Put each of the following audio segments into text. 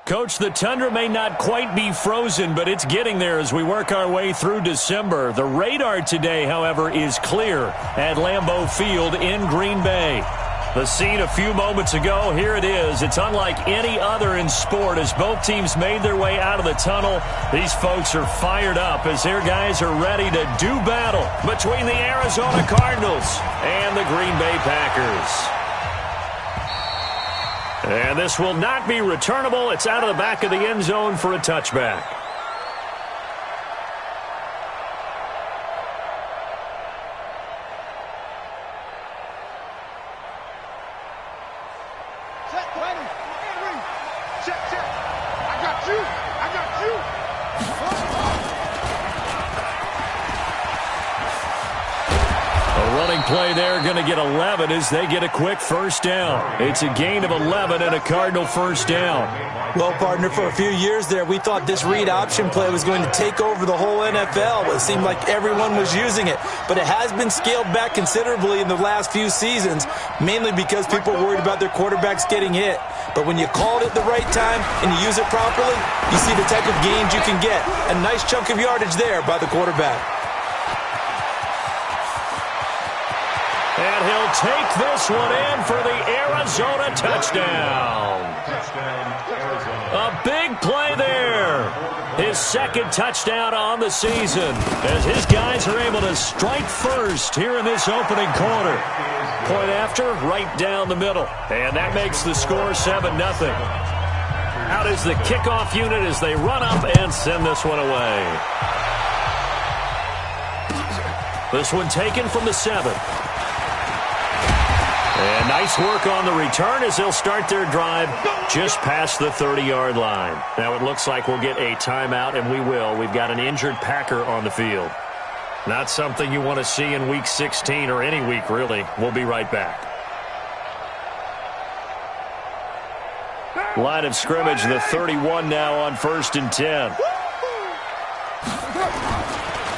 Coach, the tundra may not quite be frozen, but it's getting there as we work our way through December. The radar today, however, is clear at Lambeau Field in Green Bay. The scene a few moments ago, here it is. It's unlike any other in sport as both teams made their way out of the tunnel. These folks are fired up as their guys are ready to do battle between the Arizona Cardinals and the Green Bay Packers. And this will not be returnable. It's out of the back of the end zone for a touchback. Set, ready, check. I got you. A running play there, going to get 11 as they get a quick first down. It's a gain of 11 and a Cardinal first down. Well, partner, for a few years there, we thought this read option play was going to take over the whole NFL. It seemed like everyone was using it, but it has been scaled back considerably in the last few seasons, mainly because people are worried about their quarterbacks getting hit. But when you call it at the right time and you use it properly, you see the type of gains you can get. A nice chunk of yardage there by the quarterback. And he'll take this one in for the Arizona touchdown. A big play there. His second touchdown on the season as his guys are able to strike first here in this opening quarter. Point after, right down the middle. And that makes the score 7-0. Out is the kickoff unit as they run up and send this one away. This one taken from the 7. And nice work on the return as they'll start their drive just past the 30-yard line. Now it looks like we'll get a timeout, and we will. We've got an injured Packer on the field. Not something you want to see in Week 16 or any week, really. We'll be right back. Line of scrimmage, the 31 now on 1st and 10.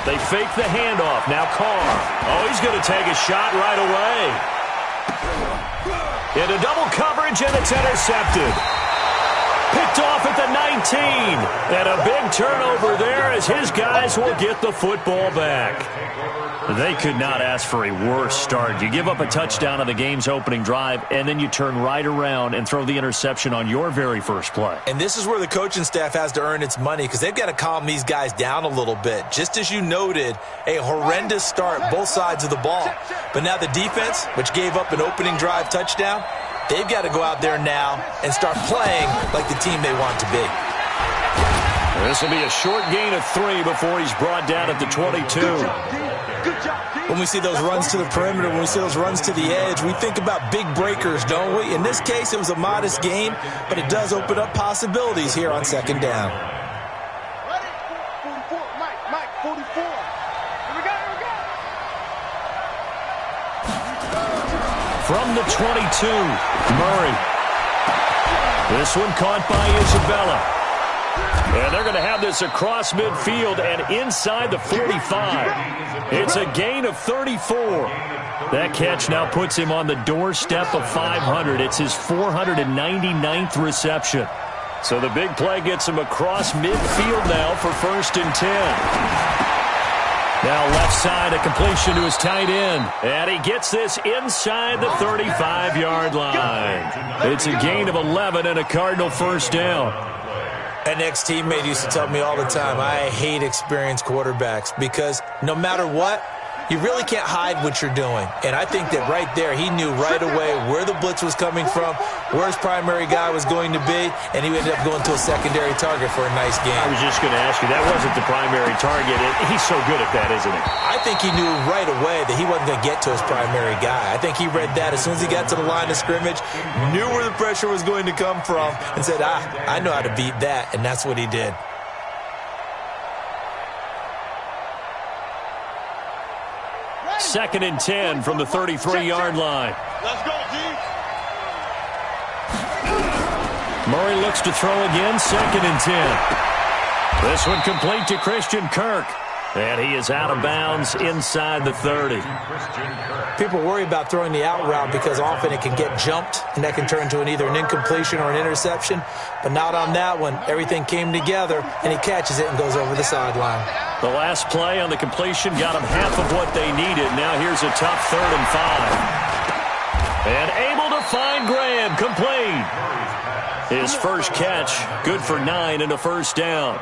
They fake the handoff. Now Carr. Oh, he's going to take a shot right away. Into double coverage, and it's intercepted. Picked off at the 19. And a big turnover there as his guys will get the football back. They could not ask for a worse start. You give up a touchdown on the game's opening drive, and then you turn right around and throw the interception on your very first play. And this is where the coaching staff has to earn its money because they've got to calm these guys down a little bit. Just as you noted, a horrendous start both sides of the ball. But now the defense, which gave up an opening drive touchdown, they've got to go out there now and start playing like the team they want to be. This will be a short gain of 3 before he's brought down at the 22. When we see those runs to the perimeter, when we see those runs to the edge, we think about big breakers, don't we? In this case, it was a modest gain, but it does open up possibilities here on 2nd down. Ready? 44, Mike, 44. Here we go. From the 22, Murray. This one caught by Isabella. And they're going to have this across midfield and inside the 45. It's a gain of 34. That catch now puts him on the doorstep of 500. It's his 499th reception. So the big play gets him across midfield now for 1st and 10. Now left side, a completion to his tight end. And he gets this inside the 35-yard line. It's a gain of 11 and a Cardinal first down. An ex-teammate used to tell me all the time, I hate experienced quarterbacks because no matter what, you really can't hide what you're doing. And I think that right there, he knew right away where the blitz was coming from, where his primary guy was going to be, and he ended up going to a secondary target for a nice game. I was just going to ask you, that wasn't the primary target. He's so good at that, isn't he? I think he knew right away that he wasn't going to get to his primary guy. I think he read that as soon as he got to the line of scrimmage, knew where the pressure was going to come from, and said, I know how to beat that, and that's what he did. Second and 10 from the 33-yard line. Let's go, D. Murray looks to throw again, 2nd and 10. This one complete to Christian Kirk. And he is out of bounds inside the 30. People worry about throwing the out route because often it can get jumped, and that can turn into either an incompletion or an interception. But not on that one. Everything came together, and he catches it and goes over the sideline. The last play on the completion got him half of what they needed. Now here's a tough 3rd and 5. And able to find Graham, complete. His first catch, good for 9 and a first down.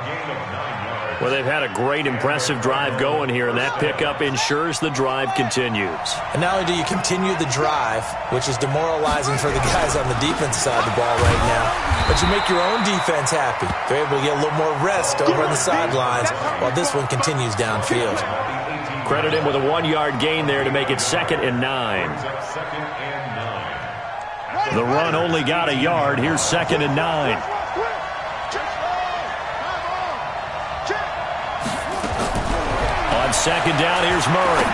Well, they've had a great, impressive drive going here, and that pickup ensures the drive continues. And not only do you continue the drive, which is demoralizing for the guys on the defensive side of the ball right now, but you make your own defense happy. They're able to get a little more rest over on the sidelines while this one continues downfield. Credit him with a 1-yard gain there to make it 2nd and 9. The run only got a yard. Here's 2nd and 9. On 2nd down, here's Murray.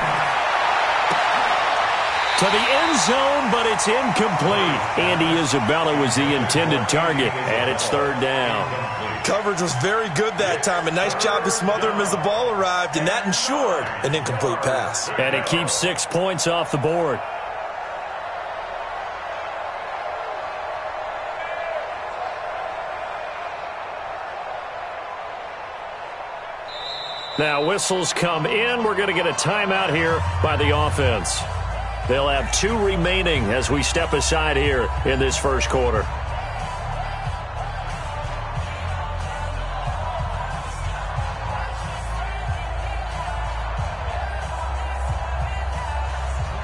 To the end zone, but it's incomplete. Andy Isabella was the intended target, and it's 3rd down. Coverage was very good that time. A nice job to smother him as the ball arrived, and that ensured an incomplete pass. And it keeps 6 points off the board. Now whistles come in. We're going to get a timeout here by the offense. They'll have 2 remaining as we step aside here in this first quarter.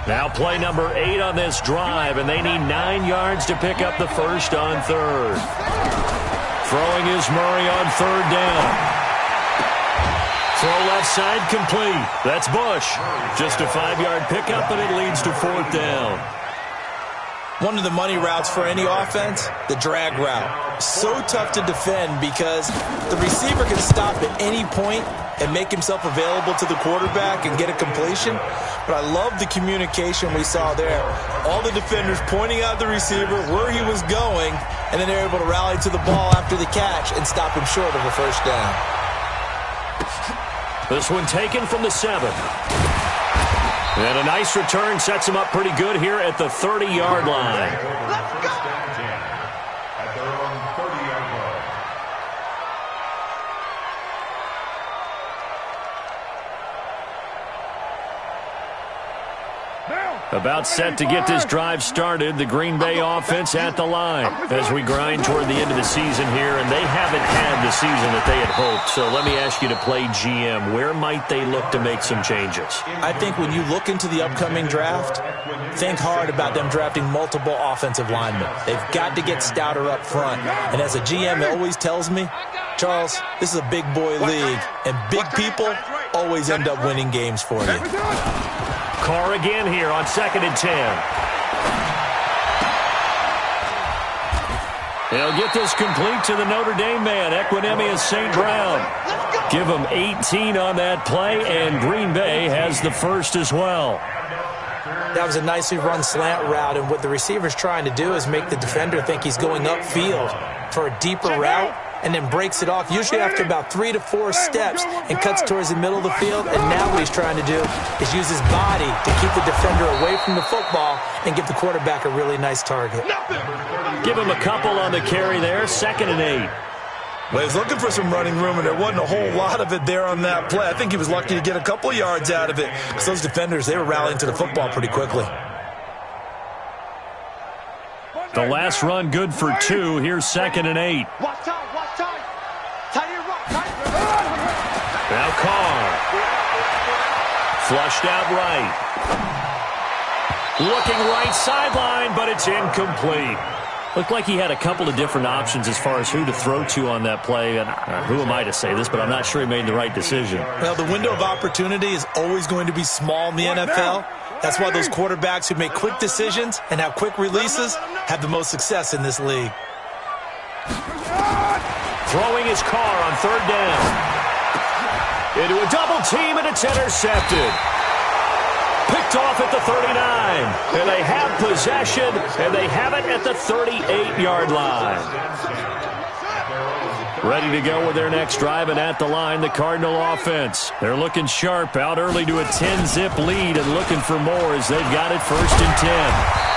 Now play number 8 on this drive, and they need 9 yards to pick up the first on 3rd. Throwing is Murray on 3rd down. Throw left side complete. That's Bush. Just a 5-yard pickup, and it leads to 4th down. One of the money routes for any offense, the drag route. So tough to defend because the receiver can stop at any point and make himself available to the quarterback and get a completion. But I love the communication we saw there. All the defenders pointing out the receiver, where he was going, and then they're able to rally to the ball after the catch and stop him short of a first down. This one taken from the 7. And a nice return sets him up pretty good here at the 30-yard line. Let's go! At their own 30-yard line. About set to get this drive started. The Green Bay offense at the line as we grind toward the end of the season here, and they haven't had the season that they had hoped. So let me ask you to play GM. Where might they look to make some changes? I think when you look into the upcoming draft, think hard about them drafting multiple offensive linemen. They've got to get stouter up front. And as a GM always tells me, Charles, this is a big boy league, and big people always end up winning games for you. Carr again here on 2nd and 10. They'll get this complete to the Notre Dame man, Equinemius St. Brown. Give him 18 on that play, and Green Bay has the first as well. That was a nicely run slant route, and what the receiver's trying to do is make the defender think he's going upfield for a deeper route, and then breaks it off, usually after about 3 to 4 steps, and cuts towards the middle of the field. And now what he's trying to do is use his body to keep the defender away from the football and give the quarterback a really nice target. Give him a couple on the carry there, 2nd and 8. Well, he was looking for some running room, and there wasn't a whole lot of it there on that play. I think he was lucky to get a couple yards out of it, because those defenders, they were rallying to the football pretty quickly. The last run good for 2. Here's 2nd and 8. Watch time, watch time. Tight end rock, tight. Now Carr. Flushed out right. Looking right sideline, but it's incomplete. Looked like he had a couple of different options as far as who to throw to on that play. And who am I to say this, but I'm not sure he made the right decision. Well, the window of opportunity is always going to be small in the NFL. That's why those quarterbacks who make quick decisions and have quick releases have the most success in this league. Throwing his Carr on 3rd down. Into a double team, and it's intercepted. Picked off at the 39. And they have possession, and they have it at the 38-yard line. Ready to go with their next drive, and at the line, the Cardinal offense. They're looking sharp, out early to a 10-zip lead and looking for more as they've got it 1st and 10.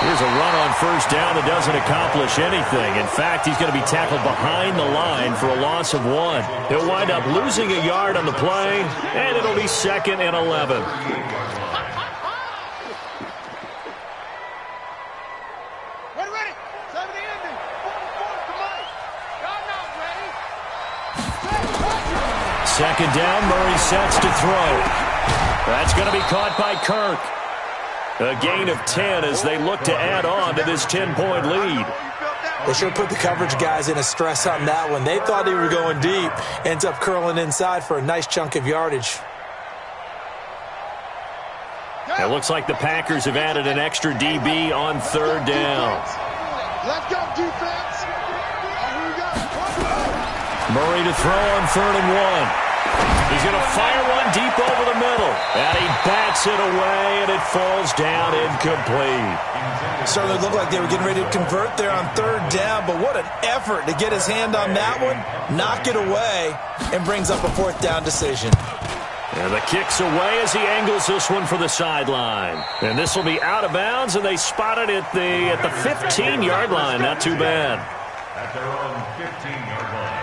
Here's a run on 1st down that doesn't accomplish anything. In fact, he's going to be tackled behind the line for a loss of 1. He'll wind up losing a yard on the play, and it'll be 2nd and 11. Ready. 70 ending. 44 to Mike. Y'all not ready. 2nd down, Murray sets to throw. That's going to be caught by Kirk. A gain of 10 as they look to add on to this 10-point lead. They should have put the coverage guys in a stress on that one. They thought they were going deep. Ends up curling inside for a nice chunk of yardage. It looks like the Packers have added an extra DB on 3rd down. Let's go, defense. Here we go. Murray to throw on 3rd and 1. He's going to fire one deep over the middle. And he bats it away, and it falls down incomplete. Certainly looked like they were getting ready to convert there on 3rd down, but what an effort to get his hand on that one, knock it away, and brings up a 4th down decision. And the kick's away as he angles this one for the sideline. And this will be out of bounds, and they spot it at the 15-yard line. Not too bad. At their own 15-yard line.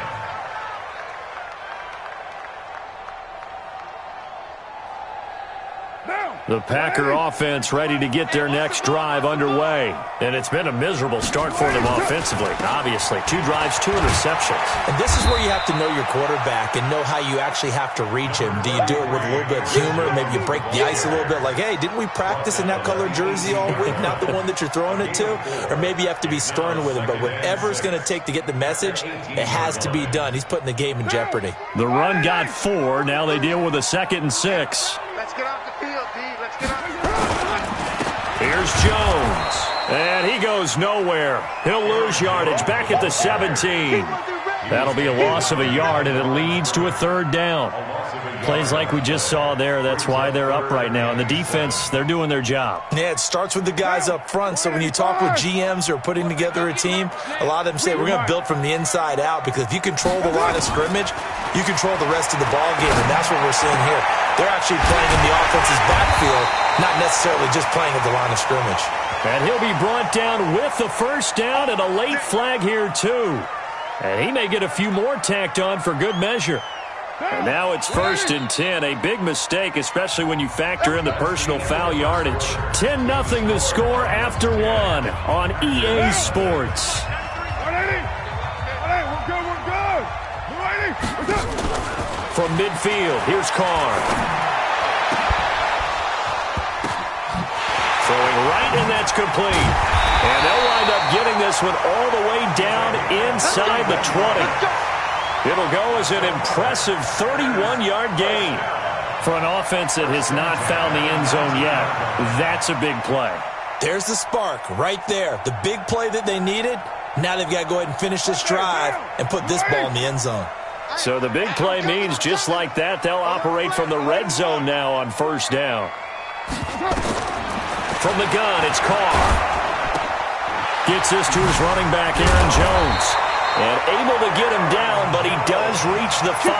The Packer offense ready to get their next drive underway. And it's been a miserable start for them offensively, obviously. 2 drives, 2 interceptions. And this is where you have to know your quarterback and know how you actually have to reach him. Do you do it with a little bit of humor? Maybe you break the ice a little bit like, hey, didn't we practice in that color jersey all week, not the one that you're throwing it to? Or maybe you have to be stern with him. But whatever it's going to take to get the message, it has to be done. He's putting the game in jeopardy. The run got 4. Now they deal with a 2nd and 6. Let's get off the field, D. Let's get off the field. Here's Jones. And he goes nowhere. He'll lose yardage back at the 17. That'll be a loss of a yard, and it leads to a 3rd down. Plays like we just saw there, that's why they're up right now. And the defense, they're doing their job. Yeah, it starts with the guys up front. So when you talk with GMs who are putting together a team, a lot of them say we're going to build from the inside out, because if you control the line of scrimmage, you control the rest of the ball game, and that's what we're seeing here. They're actually playing in the offense's backfield, not necessarily just playing at the line of scrimmage. And he'll be brought down with the 1st down, and a late flag here too. And he may get a few more tacked on for good measure. And now it's 1st and 10. A big mistake, especially when you factor in the personal foul yardage. 10-0 the score after 1 on EA Sports. From midfield, here's Carr. Throwing right, and that's complete. And they'll wind up getting this one all the way down inside the 20. It'll go as an impressive 31-yard gain. For an offense that has not found the end zone yet, that's a big play. There's the spark right there. The big play that they needed. Now they've got to go ahead and finish this drive and put this ball in the end zone. So the big play means just like that, they'll operate from the red zone now on 1st down. From the gun, it's Carr. Gets this to his running back, Aaron Jones. And able to get him down, but he does reach the 5.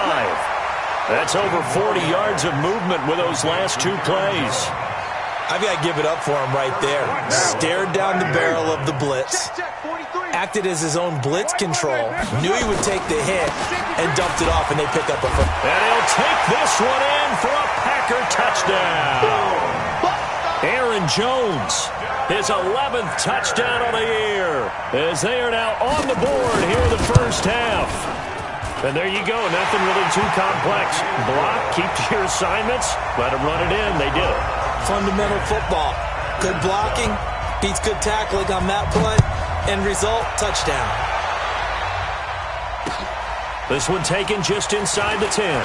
That's over 40 yards of movement with those last 2 plays. I've got to give it up for him right there. Stared down the barrel of the blitz. Acted as his own blitz control. Knew he would take the hit and dumped it off, and they pick up a first. And he'll take this one in for a Packer touchdown. Aaron Jones, his 11th touchdown of the year, as they are now on the board here in the 1st half. And there you go, nothing really too complex. Block, keep to your assignments, let them run it in. They did it. Fundamental football. Good blocking, beats good tackling on that play. End result, touchdown. This one taken just inside the 10.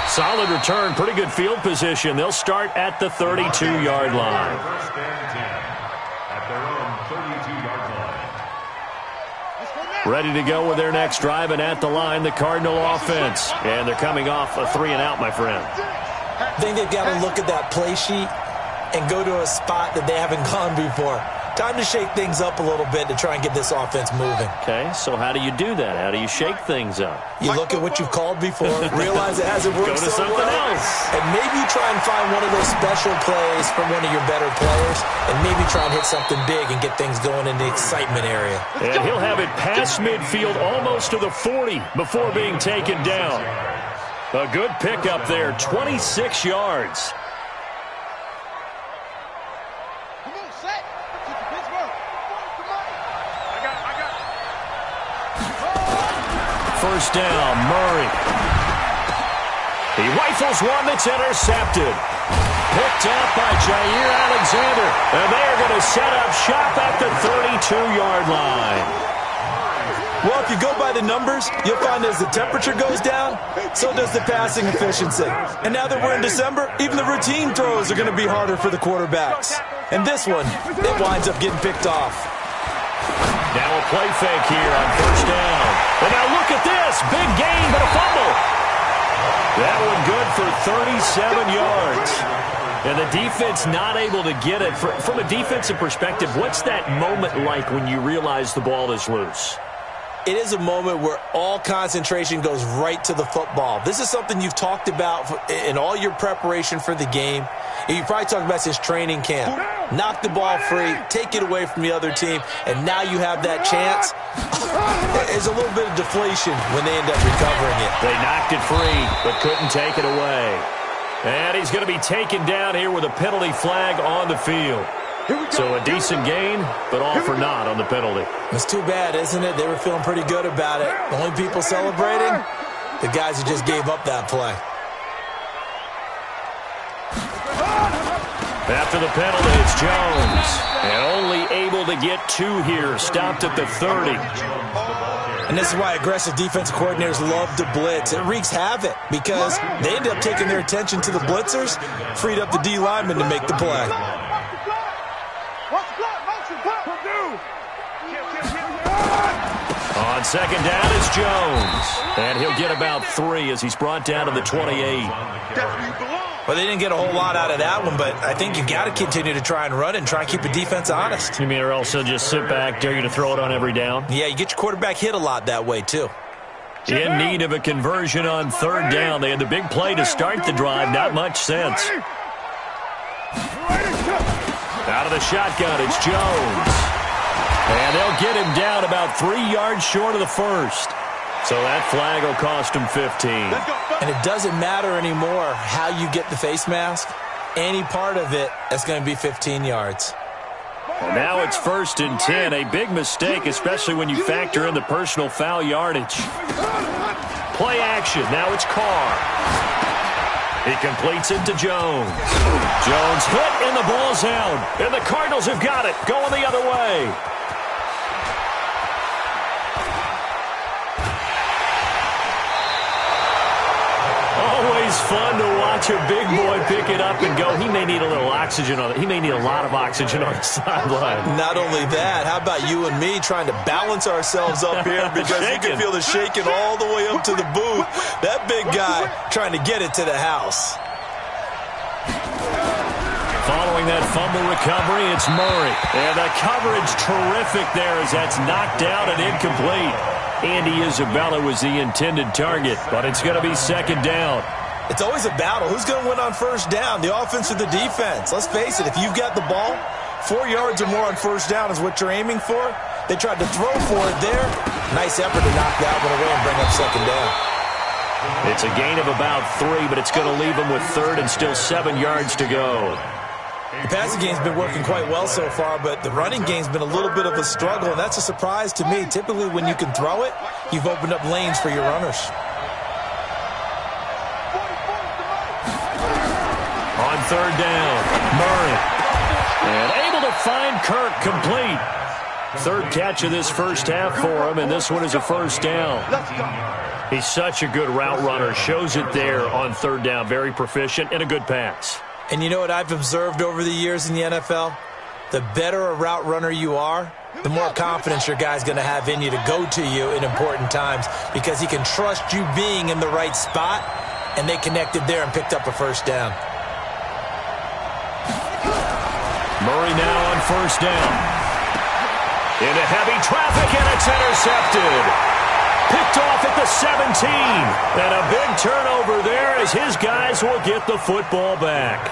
Solid return, pretty good field position. They'll start at the 32-yard line. 1st and 10 at their own 32-yard line. Ready to go with their next drive, and at the line, the Cardinal offense. And they're coming off a 3-and-out, my friend. I think they've got to look at that play sheet and go to a spot that they haven't gone before. Time to shake things up a little bit to try and get this offense moving. Okay, so how do you do that? How do you shake things up? You look at what you've called before, realize it hasn't worked Go to so something well, else. and maybe try and find one of those special plays from one of your better players, and maybe try and hit something big and get things going in the excitement area. And he'll have it past midfield, almost to the 40 before being taken down. A good pickup there, 26 yards. Come on, set. Pittsburgh. I got it. First down, Murray. He rifles one that's intercepted. Picked up by Jair Alexander. And they are going to set up shop at the 32-yard line. Well, if you go by the numbers, you'll find as the temperature goes down, so does the passing efficiency. And now that we're in December, even the routine throws are going to be harder for the quarterbacks. And this one, it winds up getting picked off. Now a play fake here on first down. And now look at this. Big gain, but a fumble. That one good for 37 yards. And the defense not able to get it. From a defensive perspective, what's that moment like when you realize the ball is loose? It is a moment where all concentration goes right to the football. This is something you've talked about in all your preparation for the game. You probably talked about since training camp. Knock the ball free, take it away from the other team, and now you have that chance. There's a little bit of deflation when they end up recovering it. They knocked it free, but couldn't take it away. And he's going to be taken down here with a penalty flag on the field. So a decent gain, but all for naught on the penalty. It's too bad, isn't it? They were feeling pretty good about it. The only people celebrating, the guys who just gave up that play. After the penalty, it's Jones. And only able to get two here, stopped at the 30. And this is why aggressive defensive coordinators love to blitz. It wreaks havoc because they end up taking their attention to the blitzers, freed up the D lineman to make the play. On second down, it's Jones. And he'll get about 3 as he's brought down to the 28. Well, they didn't get a whole lot out of that one, but I think you've got to continue to try and run it and try and keep the defense honest. You mean or else he'll just sit back, dare you to throw it on every down? Yeah, you get your quarterback hit a lot that way, too. In need of a conversion on third down. They had the big play to start the drive. Not much sense. Out of the shotgun, it's Jones. And they'll get him down about 3 yards short of the first. So that flag will cost him 15. And it doesn't matter anymore how you get the face mask. Any part of it, that's going to be 15 yards. And now it's 1st and 10. A big mistake, especially when you factor in the personal foul yardage. Play action. Now it's Carr. He completes it to Jones. Jones hit, and the ball's out. And the Cardinals have got it, going the other way. Always fun to watch a big boy pick it up and go. He may need a little oxygen on it. He may need a lot of oxygen on the sideline. Not only that, how about you and me trying to balance ourselves up here because you can feel the shaking all the way up to the booth. That big guy trying to get it to the house. Following that fumble recovery, it's Murray. And the coverage terrific there as that's knocked out and incomplete. Andy Isabella was the intended target, but it's going to be second down. It's always a battle. Who's going to win on first down, the offense or the defense? Let's face it, if you've got the ball, 4 yards or more on first down is what you're aiming for. They tried to throw for it there. Nice effort to knock that one away and bring up second down. It's a gain of about 3, but it's going to leave them with third and still 7 yards to go. The passing game's been working quite well so far, but the running game's been a little bit of a struggle, and that's a surprise to me. Typically, when you can throw it, you've opened up lanes for your runners. On third down, Murray. And able to find Kirk complete. Third catch of this first half for him, and this one is a first down. He's such a good route runner. Shows it there on third down. Very proficient and a good pass. And you know what I've observed over the years in the NFL? The better a route runner you are, the more confidence your guy's going to have in you to go to you in important times because he can trust you being in the right spot, and they connected there and picked up a first down. Murray now on first down. Into heavy traffic, and it's intercepted. Picked off at the 17. And a big turnover there as his guys will get the football back.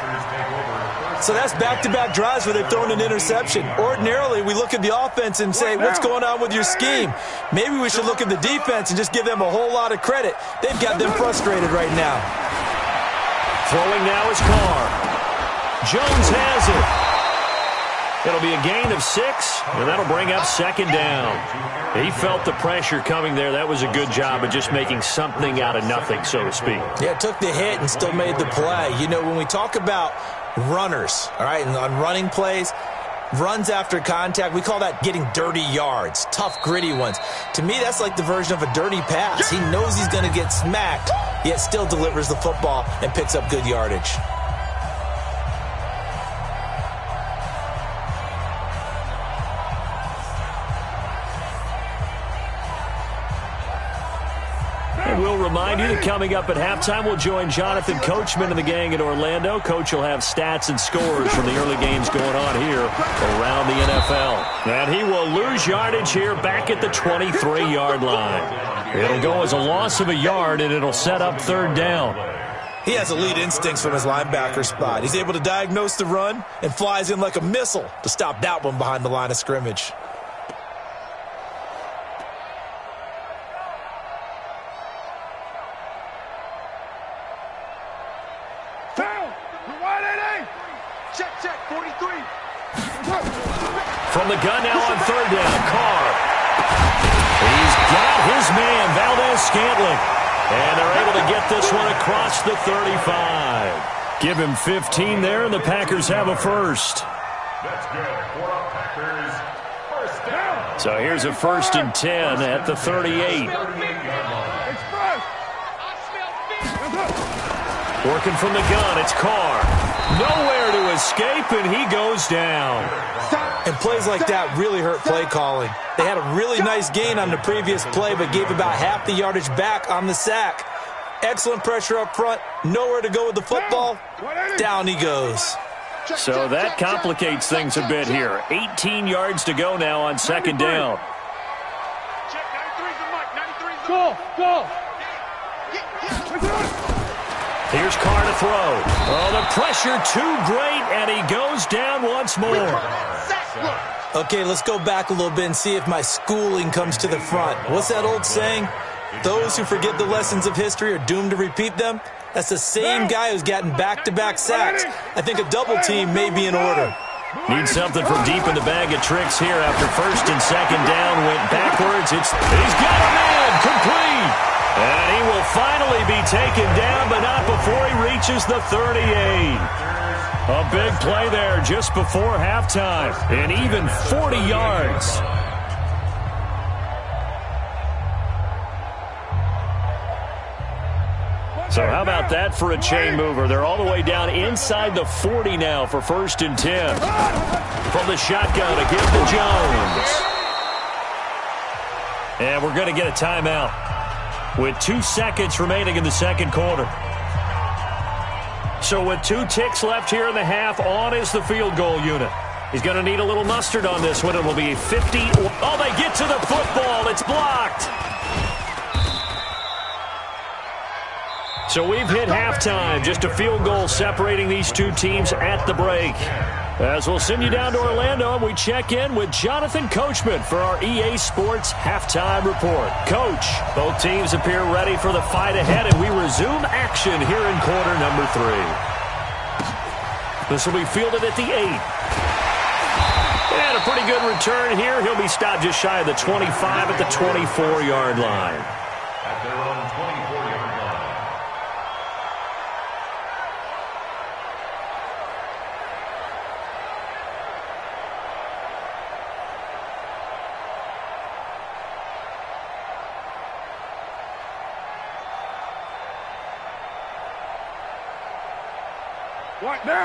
So that's back-to-back drives where they've thrown an interception. Ordinarily, we look at the offense and say, what's going on with your scheme? Maybe we should look at the defense and just give them a whole lot of credit. They've got them frustrated right now. Throwing now is Carr. Jones has it. It'll be a gain of 6, and that'll bring up second down. He felt the pressure coming there. That was a good job of just making something out of nothing, so to speak. Yeah, took the hit and still made the play. You know, when we talk about runners, all right, and on running plays, runs after contact, we call that getting dirty yards, tough, gritty ones. To me, that's like the version of a dirty pass. He knows he's going to get smacked, yet still delivers the football and picks up good yardage. We'll remind you that coming up at halftime, we'll join Jonathan Coachman and the gang at Orlando. Coach will have stats and scores from the early games going on here around the NFL. And he will lose yardage here back at the 23-yard line. It'll go as a loss of a yard, and it'll set up third down. He has elite instincts from his linebacker spot. He's able to diagnose the run and flies in like a missile to stop that one behind the line of scrimmage. From the gun now on third down, Carr. He's got his man, Valdez-Scantling. And they're able to get this one across the 35. Give him 15 there, and the Packers have a first. That's good for our Packers. First down. So here's a 1st and 10 at the 38. Working from the gun, it's Carr. Nowhere to escape, and he goes down. And plays like that really hurt play calling. They had a really nice gain on the previous play, but gave about half the yardage back on the sack. Excellent pressure up front. Nowhere to go with the football. Down he goes. So that complicates things a bit here. 18 yards to go now on second down. Go. Here's Carr to throw. Oh, the pressure too great, and he goes down once more. Okay, let's go back a little bit and see if my schooling comes to the front. What's that old saying? Those who forget the lessons of history are doomed to repeat them. That's the same guy who's gotten back-to-back sacks. I think a double team may be in order. Needs something from deep in the bag of tricks here after 1st and 2nd down. Went backwards. He's got a man complete. And he will finally be taken down, but not before he reaches the 38. A big play there just before halftime, and even 40 yards. So how about that for a chain mover? They're all the way down inside the 40 now for 1st and 10. From the shotgun, a give to Jones. And we're going to get a timeout with 2 seconds remaining in the second quarter. So with 2 ticks left here in the half, on is the field goal unit. He's going to need a little mustard on this one. It will be 50. Oh, they get to the football. It's blocked. So we've hit halftime. Just a field goal separating these two teams at the break. As we'll send you down to Orlando, and we check in with Jonathan Coachman for our EA Sports Halftime Report. Coach, both teams appear ready for the fight ahead, and we resume action here in quarter number 3. This will be fielded at the 8. And a pretty good return here. He'll be stopped just shy of the 25 at the 24-yard line. At their own 24-yard line.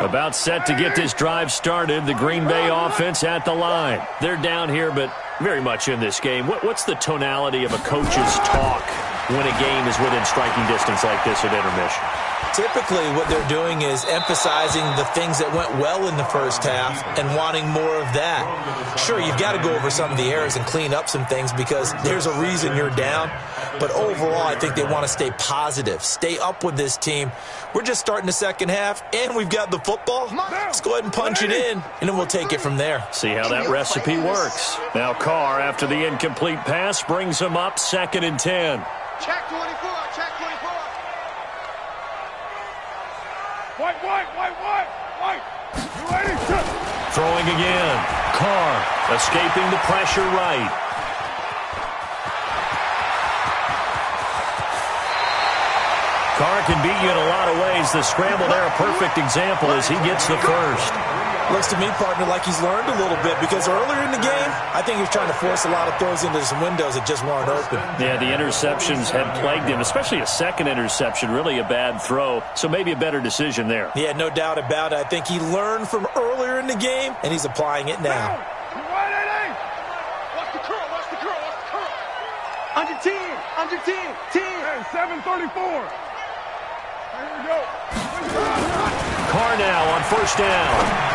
About set to get this drive started. The Green Bay offense at the line. They're down here, but very much in this game. What's the tonality of a coach's talk when a game is within striking distance like this at intermission? Typically, what they're doing is emphasizing the things that went well in the first half and wanting more of that. Sure, you've got to go over some of the errors and clean up some things because there's a reason you're down. But overall, I think they want to stay positive, stay up with this team. We're just starting the second half, and we've got the football. Let's go ahead and punch it in, and then we'll take it from there. See how that recipe works. Now Carr, after the incomplete pass, brings him up 2nd and 10. Check 24, check 24. White. You ready? Throwing again. Carr escaping the pressure right. Carr can beat you in a lot of ways. The scramble there, a perfect example as he gets the first. Looks to me, partner, like he's learned a little bit because earlier in the game, I think he was trying to force a lot of throws into some windows that just weren't open. Yeah, the interceptions had plagued him, especially a second interception, really a bad throw. So maybe a better decision there. Yeah, no doubt about it. I think he learned from earlier in the game, and he's applying it now. Watch the curl, watch the curl, watch the curl. Under 10, 10. Hey, 734. Here we go. Carr now on 1st down.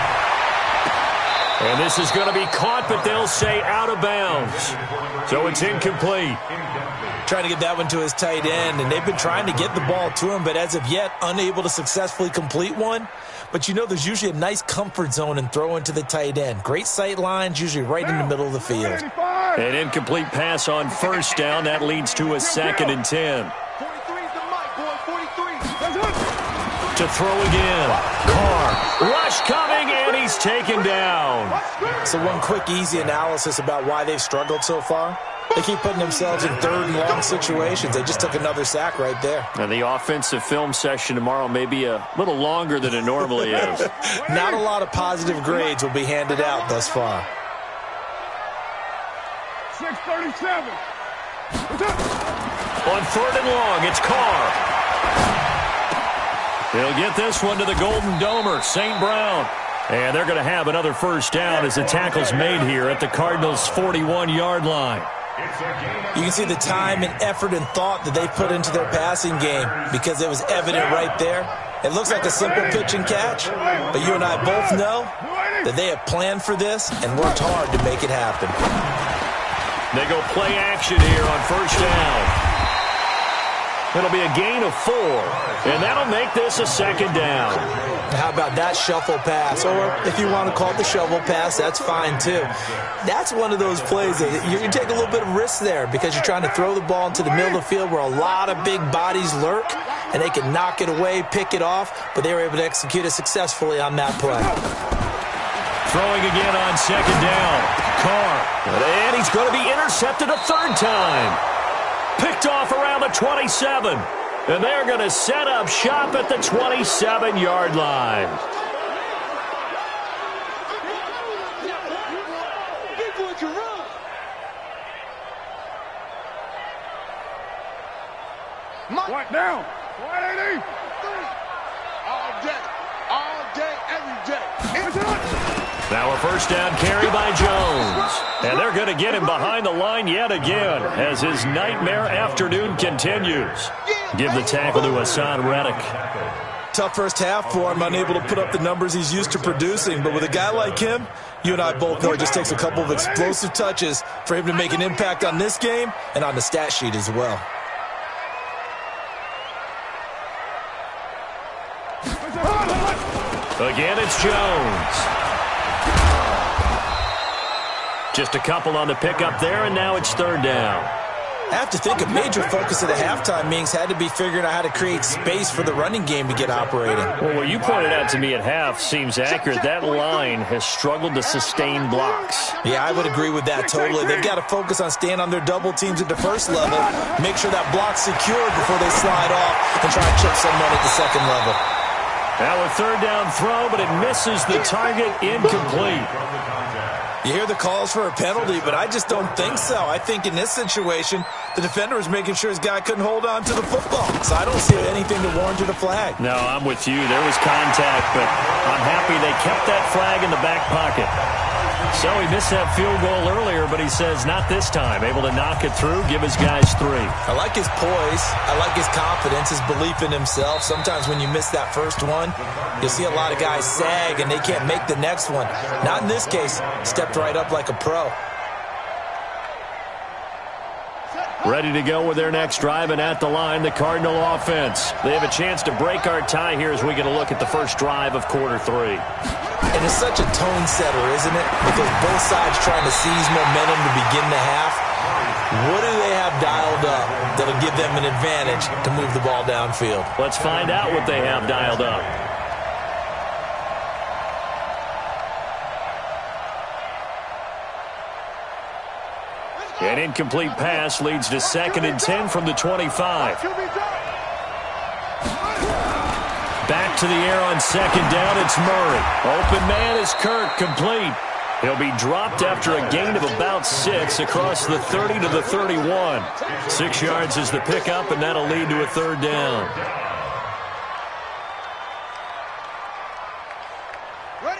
And this is going to be caught, but they'll say out of bounds. So it's incomplete. Trying to get that one to his tight end, and they've been trying to get the ball to him, but as of yet, unable to successfully complete one. But you know there's usually a nice comfort zone in throwing to the tight end. Great sight lines, usually right in the middle of the field. An incomplete pass on 1st down. That leads to a 2nd and 10. 43's the mic, boy, 43. To throw again. Carr, rush coming, and he's taken down. So one quick, easy analysis about why they've struggled so far. They keep putting themselves in 3rd and long situations. They just took another sack right there. And the offensive film session tomorrow may be a little longer than it normally is. Not a lot of positive grades will be handed out thus far. 637. On 3rd and long, it's Carr. He'll get this one to the Golden Domer, St. Brown. And they're going to have another 1st down as the tackle's made here at the Cardinals' 41-yard line. You can see the time and effort and thought that they put into their passing game because it was evident right there. It looks like a simple pitch and catch, but you and I both know that they have planned for this and worked hard to make it happen. They go play action here on 1st down. It'll be a gain of 4, and that'll make this a 2nd down. How about that shuffle pass? Or if you want to call it the shovel pass, that's fine too. That's one of those plays that you can take a little bit of risk there because you're trying to throw the ball into the middle of the field where a lot of big bodies lurk, and they can knock it away, pick it off, but they were able to execute it successfully on that play. Throwing again on 2nd down. Carr, and he's going to be intercepted a 3rd time. Picked off around the 27. And they're going to set up shop at the 27-yard line. Big boy can run. White down. White 80. All day, every day. Now a 1st down carry by Jones. And they're going to get him behind the line yet again as his nightmare afternoon continues. Give the tackle to Hassan Reddick. Tough first half for him, unable to put up the numbers he's used to producing. But with a guy like him, you and I both know it just takes a couple of explosive touches for him to make an impact on this game and on the stat sheet as well. Again, it's Jones. Just a couple on the pickup there, and now it's 3rd down. I have to think a major focus of the halftime meetings had to be figuring out how to create space for the running game to get operating. Well, what you pointed out to me at half seems accurate. That line has struggled to sustain blocks. Yeah, I would agree with that totally. They've got to focus on staying on their double teams at the first level, make sure that block's secured before they slide off and try to chip someone at the second level. Now a 3rd down throw, but it misses the target, incomplete. You hear the calls for a penalty, but I just don't think so. I think in this situation, the defender was making sure his guy couldn't hold on to the football. So I don't see anything to warrant a flag. No, I'm with you. There was contact, but I'm happy they kept that flag in the back pocket. So he missed that field goal earlier, but he says not this time. Able to knock it through, give his guys 3. I like his poise. I like his confidence, his belief in himself. Sometimes when you miss that first one, you'll see a lot of guys sag and they can't make the next one. Not in this case. Stepped right up like a pro. Ready to go with their next drive, and at the line, the Cardinal offense. They have a chance to break our tie here as we get a look at the first drive of quarter 3. And it's such a tone setter, isn't it? Because both sides trying to seize momentum to begin the half. What do they have dialed up that'll give them an advantage to move the ball downfield? Let's find out what they have dialed up. An incomplete pass leads to 2nd and 10 from the 25. Back to the air on 2nd down, it's Murray. Open man is Kirk, complete. He'll be dropped after a gain of about 6 across the 30 to the 31. 6 yards is the pickup, and that'll lead to a 3rd down.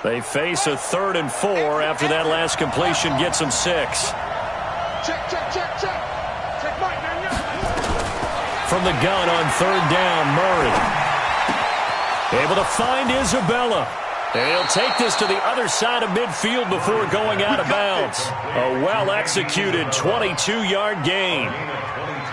They face a 3rd and 4 after that last completion gets them 6. Check, check, check, check. Check Mike. From the gun on 3rd down, Murray. Able to find Isabella. And he'll take this to the other side of midfield before going out of bounds. A well-executed 22-yard gain.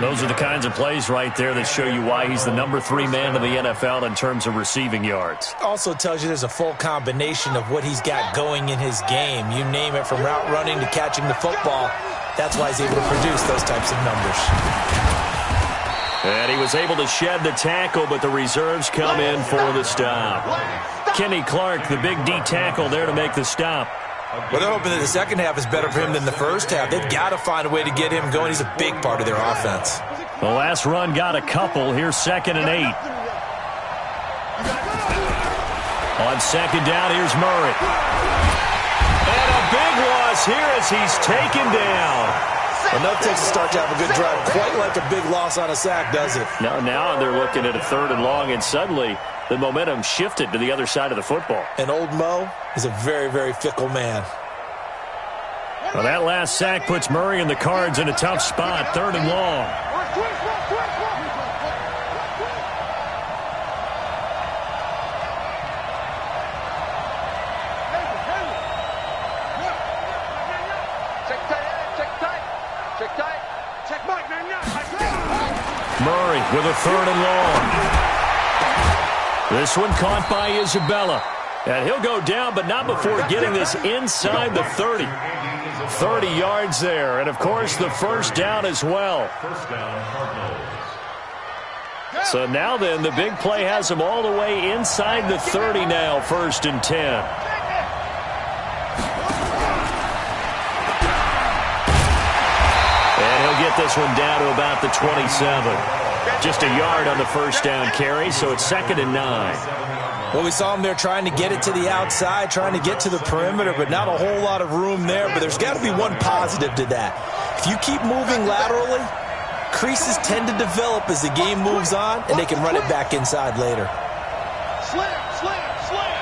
Those are the kinds of plays right there that show you why he's the number 3 man in the NFL in terms of receiving yards. Also tells you there's a full combination of what he's got going in his game. You name it, from route running to catching the football. That's why he's able to produce those types of numbers. And he was able to shed the tackle, but the reserves come in for the stop. Kenny Clark, the big D tackle, there to make the stop. Well, they're hoping that the second half is better for him than the first half. They've got to find a way to get him going. He's a big part of their offense. The last run got a couple. Here's 2nd and 8. On 2nd down, here's Murray. And a big loss here as he's taken down. Enough takes a start to have a good drive. Quite like a big loss on a sack, does it? Now they're looking at a 3rd and long, and suddenly the momentum shifted to the other side of the football. And old Mo is a very, very fickle man. Well, that last sack puts Murray and the Cards in a tough spot, 3rd and long. Murray with a 3rd and long. This one caught by Isabella. And he'll go down, but not before getting this inside the 30. 30 yards there. And, of course, the first down as well. So now then, the big play has him all the way inside the 30 now, 1st and 10. Get this one down to about the 27. Just a yard on the first down carry, so it's 2nd and 9. Well, we saw him there trying to get it to the outside, trying to get to the perimeter, but not a whole lot of room there. But there's got to be one positive to that. If you keep moving laterally, creases tend to develop as the game moves on, and they can run it back inside later. Slam, slam, slam.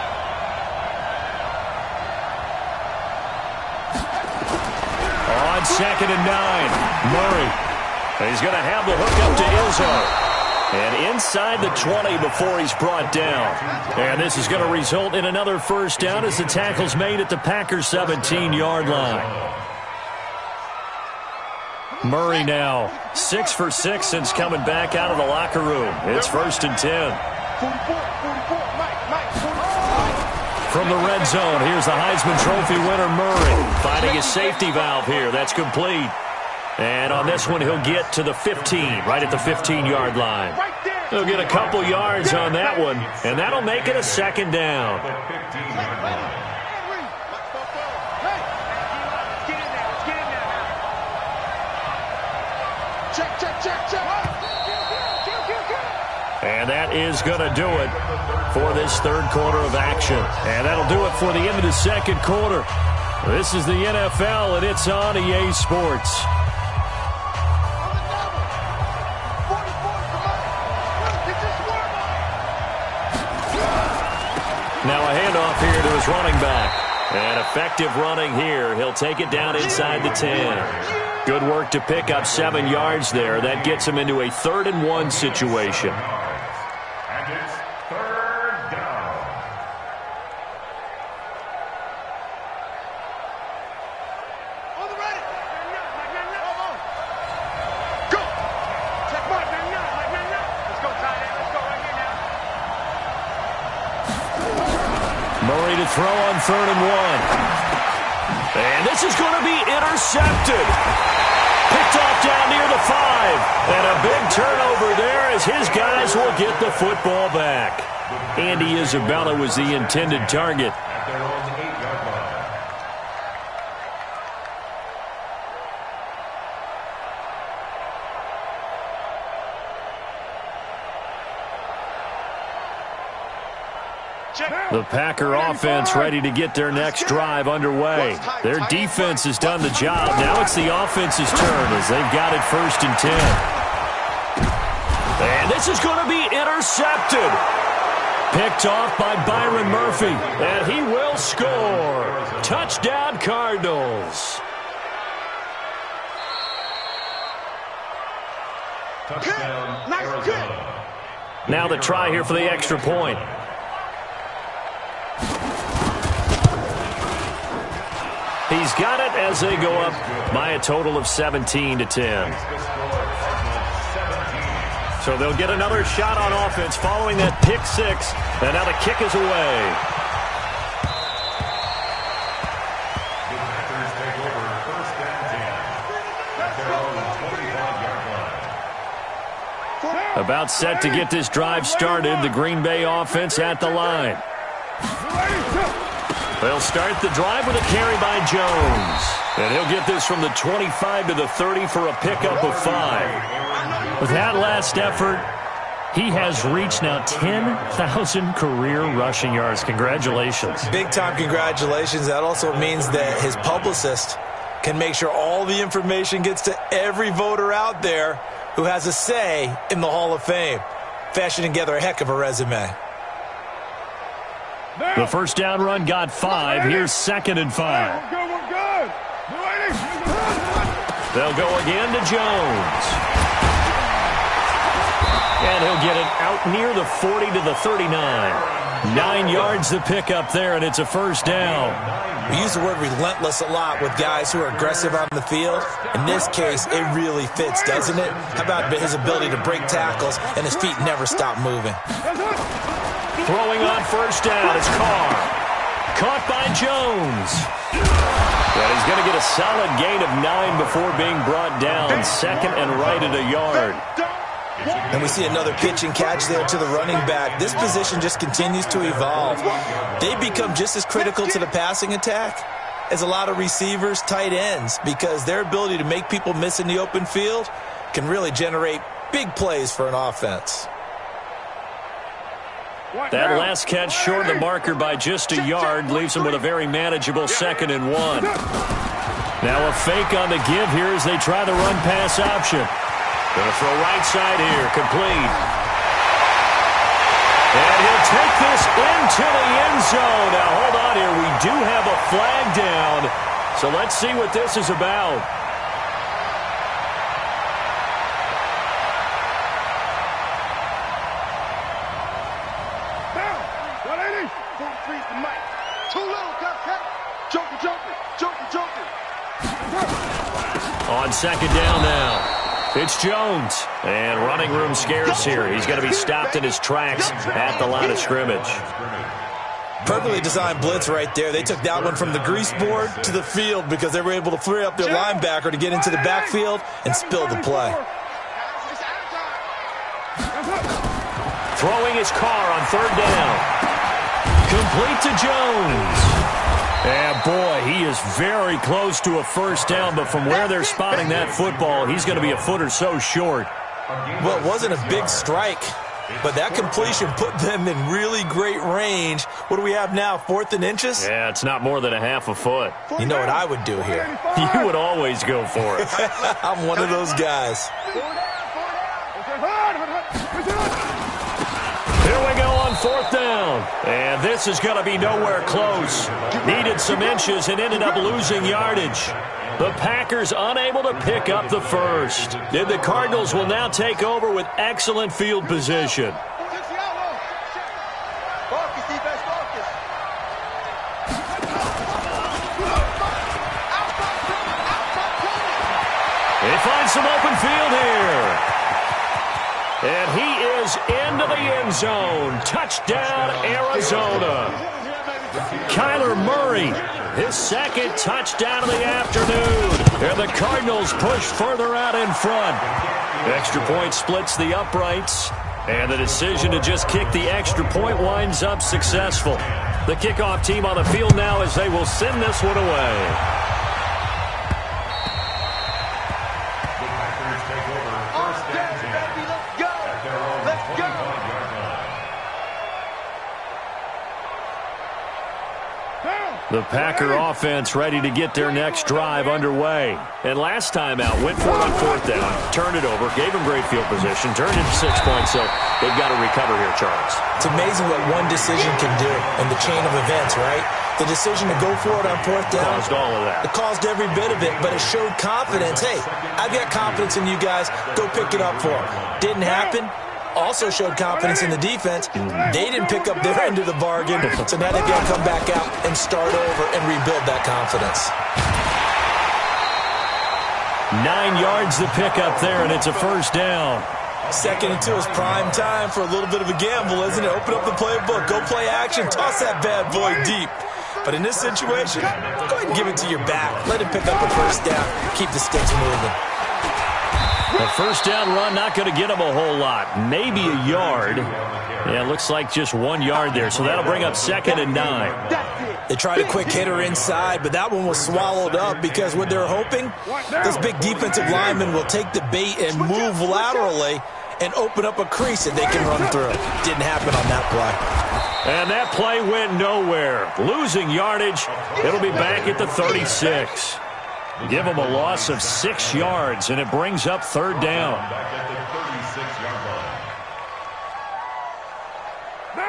On 2nd and 9, Murray. And he's going to have the hook up to Izzo. And inside the 20 before he's brought down. And this is going to result in another first down as the tackle's made at the Packers' 17-yard line. Murray now 6 for 6 since coming back out of the locker room. It's 1st and 10. From the red zone, here's the Heisman Trophy winner, Murray, finding his safety valve here. That's complete. And on this one, he'll get to the 15, right at the 15-yard line. He'll get a couple yards on that one, and that'll make it a 2nd down. And that is going to do it for this third quarter of action. And that'll do it for the end of the second quarter. This is the NFL, and it's on EA Sports. Now a handoff here to his running back. And effective running here. He'll take it down inside the 10. Good work to pick up 7 yards there. That gets him into a 3rd and 1 situation. And it's 3rd down. On the ready. Go. Check mark. Let's go, tight end. Let's go right here now. Murray to throw on 3rd and 1. And this is going to be intercepted. Picked off down near the 5. And a big turnover there as his guys will get the football back. Andy Isabella was the intended target. At their own 8-yard line. The Packer offense ready to get their next drive underway. Their defense has done the job. Now it's the offense's turn as they've got it 1st and 10. And this is going to be intercepted. Picked off by Byron Murphy. And he will score. Touchdown, Cardinals. Touchdown, Arizona. Now the try here for the extra point. He's got it as they go up by a total of 17-10. So they'll get another shot on offense following that pick 6. And now the kick is away. The Packers take over 1st and 10. At their own 25-yard line. About set to get this drive started. The Green Bay offense at the line. They'll start the drive with a carry by Jones. And he'll get this from the 25 to the 30 for a pickup of 5. With that last effort, he has reached now 10,000 career rushing yards. Congratulations. Big-time congratulations. That also means that his publicist can make sure all the information gets to every voter out there who has a say in the Hall of Fame. Fashioning together a heck of a resume. The first down run got 5. Here's 2nd and 5. We're good. They'll go again to Jones. And he'll get it out near the 40 to the 39. 9 yards to pick up there, and it's a first down. We use the word relentless a lot with guys who are aggressive on the field. In this case, it really fits, doesn't it? How about his ability to break tackles and his feet never stop moving? Throwing on first down is Carr. Caught by Jones. And he's going to get a solid gain of 9 before being brought down. 2nd and right at a yard. And we see another pitch and catch there to the running back. This position just continues to evolve. They become just as critical to the passing attack as a lot of receivers, tight ends, because their ability to make people miss in the open field can really generate big plays for an offense. That last catch short of the marker by just a yard leaves him with a very manageable 2nd and 1. Now a fake on the give here as they try the run-pass option. Going to throw right side here, complete. And he'll take this into the end zone. Now hold on here, we do have a flag down. So let's see what this is about. On 2nd down now, it's Jones. And running room scarce here. He's going to be stopped in his tracks at the line of scrimmage. Perfectly designed blitz right there. They took that one from the grease board to the field because they were able to free up their linebacker to get into the backfield and spill the play. Throwing his Carr on 3rd down. Complete to Jones. And boy, he is very close to a first down, but from where they're spotting that football, he's going to be a foot or so short. Well, it wasn't a big strike, but that completion put them in really great range. What do we have now, 4th and inches? Yeah, it's not more than a half a foot. You know what I would do here? You would always go for it. I'm one of those guys. Here we go on 4th down. And this is going to be nowhere close. Needed some inches and ended up losing yardage. The Packers unable to pick up the first. And the Cardinals will now take over with excellent field position. They find some open field here. And he is into the end zone. Touchdown, Arizona. Kyler Murray, his second touchdown of the afternoon. And the Cardinals push further out in front. Extra point splits the uprights. And the decision to just kick the extra point winds up successful. The kickoff team on the field now as they will send this one away. The Packer offense ready to get their next drive underway. And last time out, went for it on 4th down, turned it over, gave them great field position, turned into 6 points, so they've got to recover here, Charles. It's amazing what one decision can do in the chain of events, right? The decision to go for it on 4th down. Caused all of that. It caused every bit of it, but it showed confidence. Hey, I've got confidence in you guys. Go pick it up for them. Didn't happen. Also showed confidence in the defense. They didn't pick up their end of the bargain, so now they've got to come back out and start over and rebuild that confidence. 9 yards to pick up there, and it's a first down. 2nd and 2 is prime time for a little bit of a gamble, isn't it? Open up the playbook, go play action, toss that bad boy deep. But in this situation, go ahead and give it to your back. Let him pick up a first down. Keep the sticks moving. A first down run, not going to get him a whole lot. Maybe a yard. Yeah, it looks like just 1 yard there, so that'll bring up 2nd and 9. They tried a quick hitter inside, but that one was swallowed up because what they're hoping, those big defensive linemen will take the bait and move laterally and open up a crease that they can run through. Didn't happen on that play. And that play went nowhere. Losing yardage, it'll be back at the 36. Give them a loss of 6 yards, and it brings up 3rd down.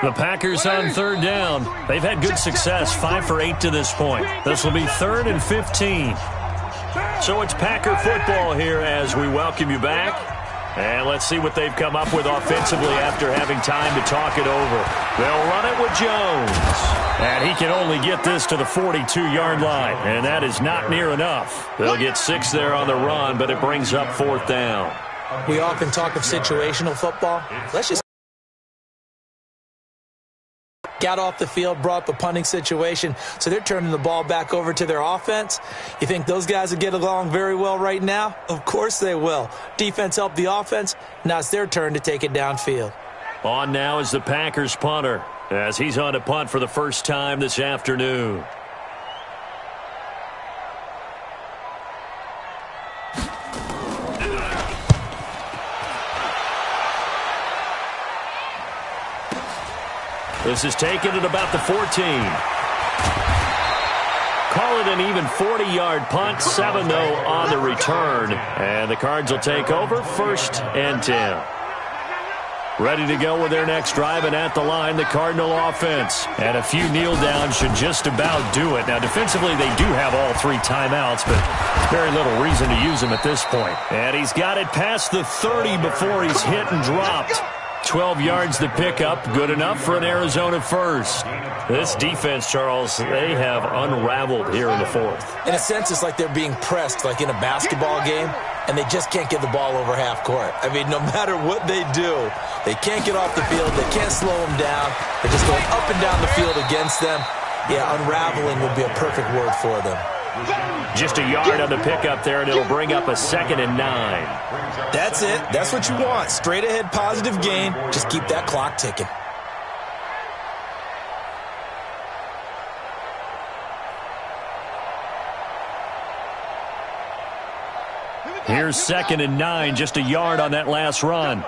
The Packers on 3rd down. They've had good success, 5 for 8 to this point. This will be 3rd and 15. So it's Packer football here as we welcome you back. And let's see what they've come up with offensively after having time to talk it over. They'll run it with Jones. And he can only get this to the 42-yard line. And that is not near enough. They'll get 6 there on the run, but it brings up 4th down. We often talk of situational football. Let's just got off the field, brought up a punting situation, so they're turning the ball back over to their offense. You think those guys will get along very well right now? Of course they will. Defense helped the offense. Now it's their turn to take it downfield. On now is the Packers punter as he's on a punt for the first time this afternoon. This is taken at about the 14. Call it an even 40-yard punt, 7-0 on the return. And the Cards will take over 1st and 10. Ready to go with their next drive, and at the line, the Cardinal offense. And a few kneel downs should just about do it. Now, defensively, they do have all 3 timeouts, but very little reason to use them at this point. And he's got it past the 30 before he's hit and dropped. 12 yards to pick up, good enough for an Arizona first. This defense, Charles, they have unraveled here in the 4th. In a sense, it's like they're being pressed, like in a basketball game, and they just can't get the ball over half court. I mean, no matter what they do, they can't get off the field, they can't slow them down. They're just going up and down the field against them. Yeah, unraveling would be a perfect word for them. Just a yard on the pickup there, and it'll bring up a 2nd and 9. That's it. That's what you want. Straight ahead, positive gain. Just keep that clock ticking. Here's 2nd and 9, just a yard on that last run.